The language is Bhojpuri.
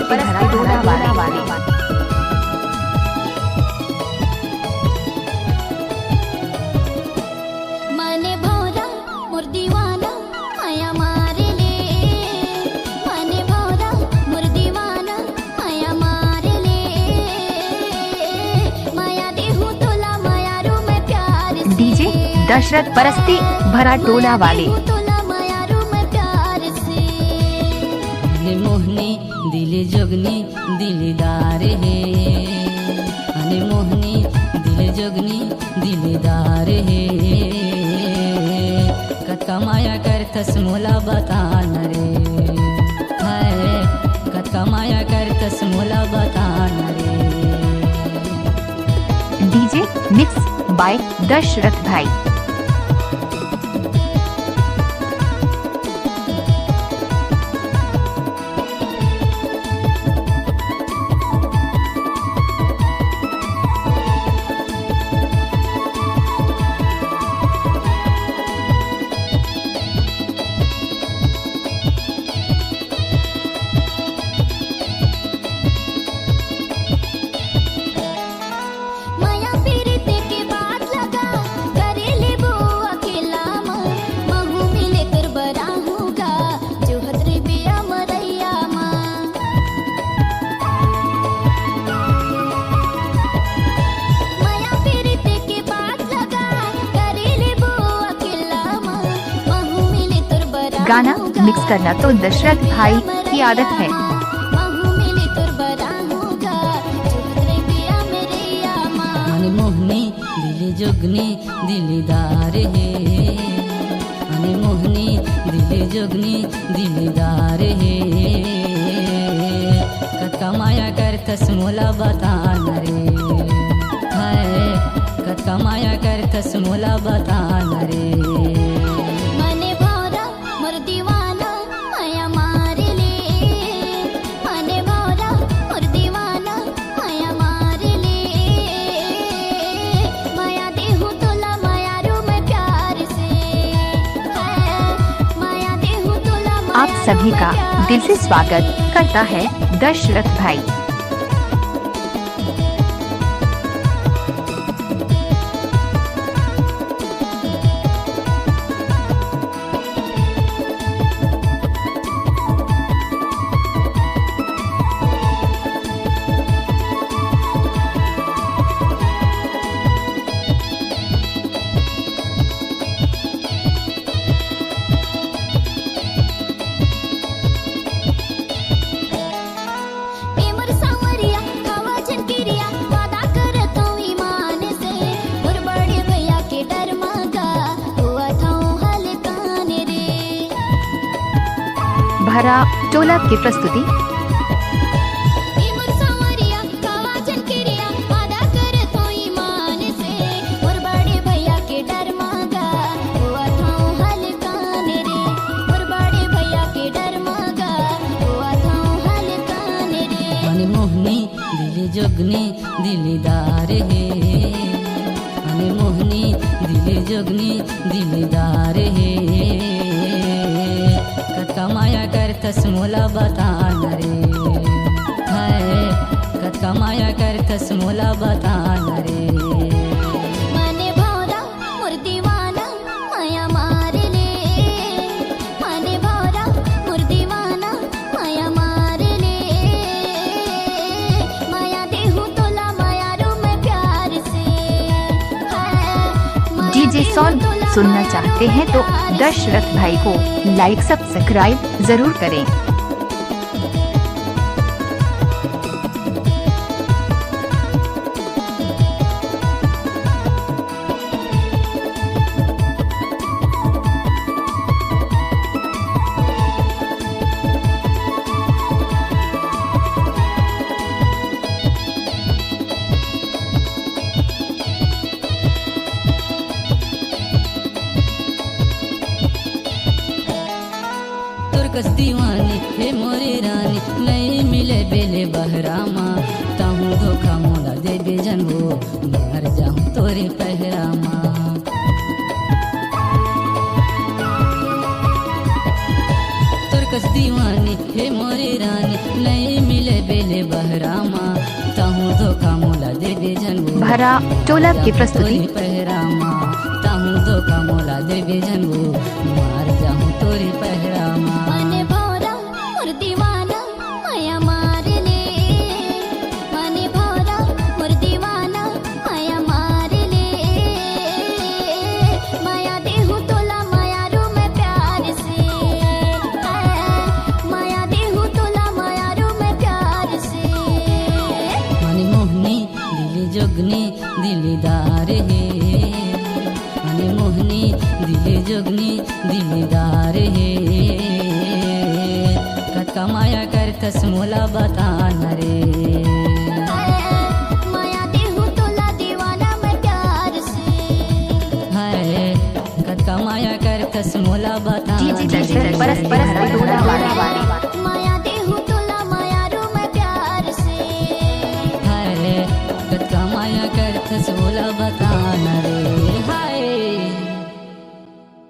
भरा डोला वाले। मने भौरा मोर दीवाना माया मारे ले, मने भौरा मोर दीवाना माया मारे ले, माया देहू तोला माया रू मैं प्यार से। डीजे दशरथ परस्ती भरा डोला वाले। मोहनी दिल जोगनी दिलदार है, अने मोहनी दिल जोगनी दिलदार है, कतका माया करतस मोला बतान रे, हाय कतका माया करतस मोला बतान रे। डीजे मिक्स बाय दशरथ भाई। गाना मिक्स करना तो दशरथ भाई की आदत है। अने मोहनी दिल जोगनी दिलदार है, अने मोहनी दिल जोगनी दिलदार है, कतका माया करतस मोला बतान रे, हाय कतका माया करतस मोला बतान रे। आप सभी का दिल से स्वागत करता है दशरथ भाई। भरा टोला की प्रस्तुति। मोहनी दिल जोगनी दिलदार है, अने मोहनी दिल जोगनी दिलदार है, कतका माया करतस मोला बतान रे, हाय कतका माया करतस मोला बतान रे। डीजे सॉन्ग सुनना चाहते हैं तो दशरथ भाई को लाइक सब्सक्राइब जरूर करें। कस दीवानी हे मोरे रानी, नहीं मिले बेले बहरामा, ताहू धोखा मोला दे बेजन हो, मर जाऊं तोरे पहरामा। तुर कस दीवानी हे मोरे रानी, नहीं मिले बहरामा ताहू धोखा मोला देबे जनबो भरा टोला की प्रस्तुति। पहरामा ताहू धोखा मोला देबे जनबो मार जाऊं तोरी पहरामा मने भौरा मोर दीवाना माया मार ले मने भौरा मोर दीवाना माया मार ले माया देहु तोला माया रू मैं प्यार से माया देहु तोला माया रू मैं प्यार से मने मोहनी दिली जोगनी दिलदार है मने मोहनी दिली जोगनी दिलदार है कटका माया करतस मोला बता न रे माया देहु तोला दीवाना मैं प्यार से है कटका माया करतस मोला बता डीजे दर्शन परस्पर टोला वाली